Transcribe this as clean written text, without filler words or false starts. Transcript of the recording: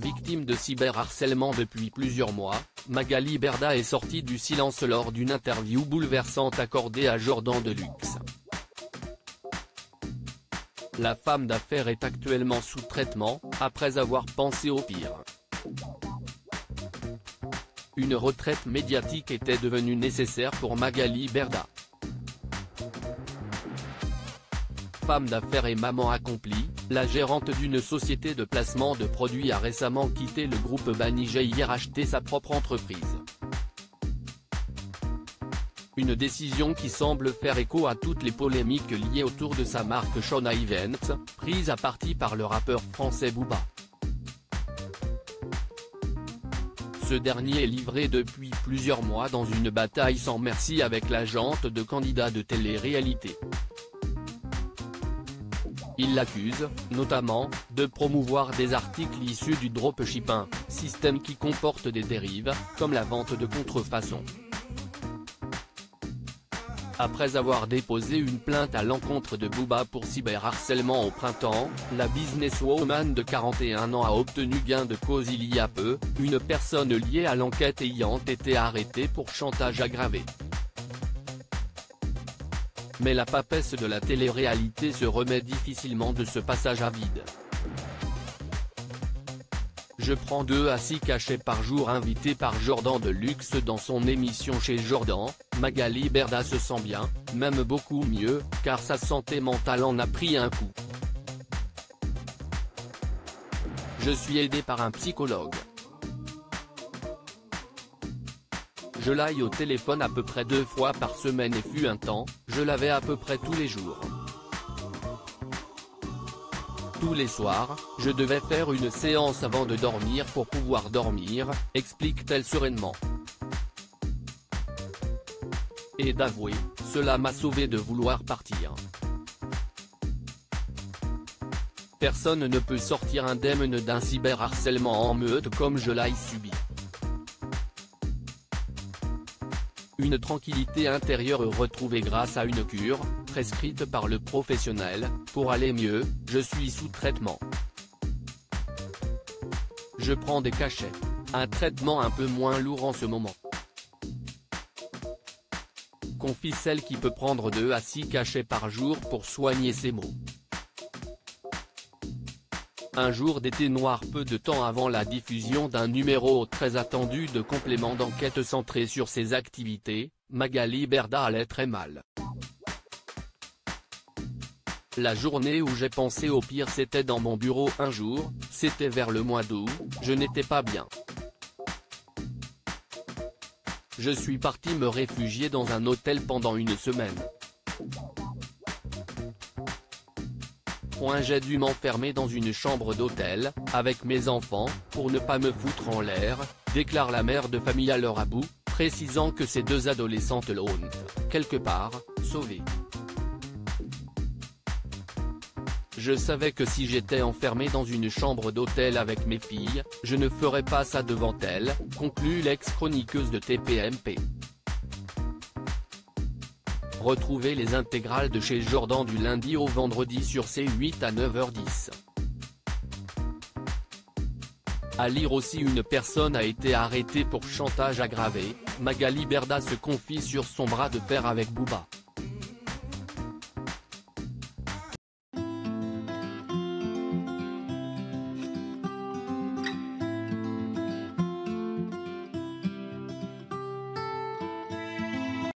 Victime de cyberharcèlement depuis plusieurs mois, Magali Berda est sortie du silence lors d'une interview bouleversante accordée à Jordan Deluxe. La femme d'affaires est actuellement sous traitement, après avoir pensé au pire. Une retraite médiatique était devenue nécessaire pour Magali Berda. Femme d'affaires et maman accomplie, la gérante d'une société de placement de produits a récemment quitté le groupe Banijay et racheté sa propre entreprise. Une décision qui semble faire écho à toutes les polémiques liées autour de sa marque Shona Events, prise à partie par le rappeur français Booba. Ce dernier est livré depuis plusieurs mois dans une bataille sans merci avec l'agente de candidats de télé-réalité. Il l'accuse, notamment, de promouvoir des articles issus du dropshipping, système qui comporte des dérives, comme la vente de contrefaçon. Après avoir déposé une plainte à l'encontre de Booba pour cyberharcèlement au printemps, la businesswoman de 41 ans a obtenu gain de cause il y a peu, une personne liée à l'enquête ayant été arrêtée pour chantage aggravé. Mais la papesse de la télé-réalité se remet difficilement de ce passage à vide. Je prends 2 à 6 cachets par jour. Invitée par Jordan Deluxe dans son émission Chez Jordan, Magali Berda se sent bien, même beaucoup mieux, car sa santé mentale en a pris un coup. Je suis aidée par un psychologue. Je l'aille au téléphone à peu près 2 fois par semaine et fut un temps, je l'avais à peu près tous les jours. Tous les soirs, je devais faire une séance avant de dormir pour pouvoir dormir, explique-t-elle sereinement. Et d'avouer, cela m'a sauvée de vouloir partir. Personne ne peut sortir indemne d'un cyberharcèlement en meute comme je l'ai subi. Une tranquillité intérieure retrouvée grâce à une cure, prescrite par le professionnel, pour aller mieux, je suis sous traitement. Je prends des cachets. Un traitement un peu moins lourd en ce moment. Confie celle qui peut prendre 2 à 6 cachets par jour pour soigner ses maux. Un jour d'été noir peu de temps avant la diffusion d'un numéro très attendu de complément d'enquête centré sur ses activités, Magali Berda allait très mal. La journée où j'ai pensé au pire c'était dans mon bureau un jour, c'était vers le mois d'août, je n'étais pas bien. Je suis parti me réfugier dans un hôtel pendant une semaine. J'ai dû m'enfermer dans une chambre d'hôtel, avec mes enfants, pour ne pas me foutre en l'air, déclare la mère de famille à leur Abou, précisant que ces 2 adolescentes l'ont, quelque part, sauvée. Je savais que si j'étais enfermé dans une chambre d'hôtel avec mes filles, je ne ferais pas ça devant elles, conclut l'ex-chroniqueuse de TPMP. Retrouvez les intégrales de Chez Jordan du lundi au vendredi sur C8 à 9h10. À lire aussi, une personne a été arrêtée pour chantage aggravé, Magali Berda se confie sur son bras de fer avec Booba.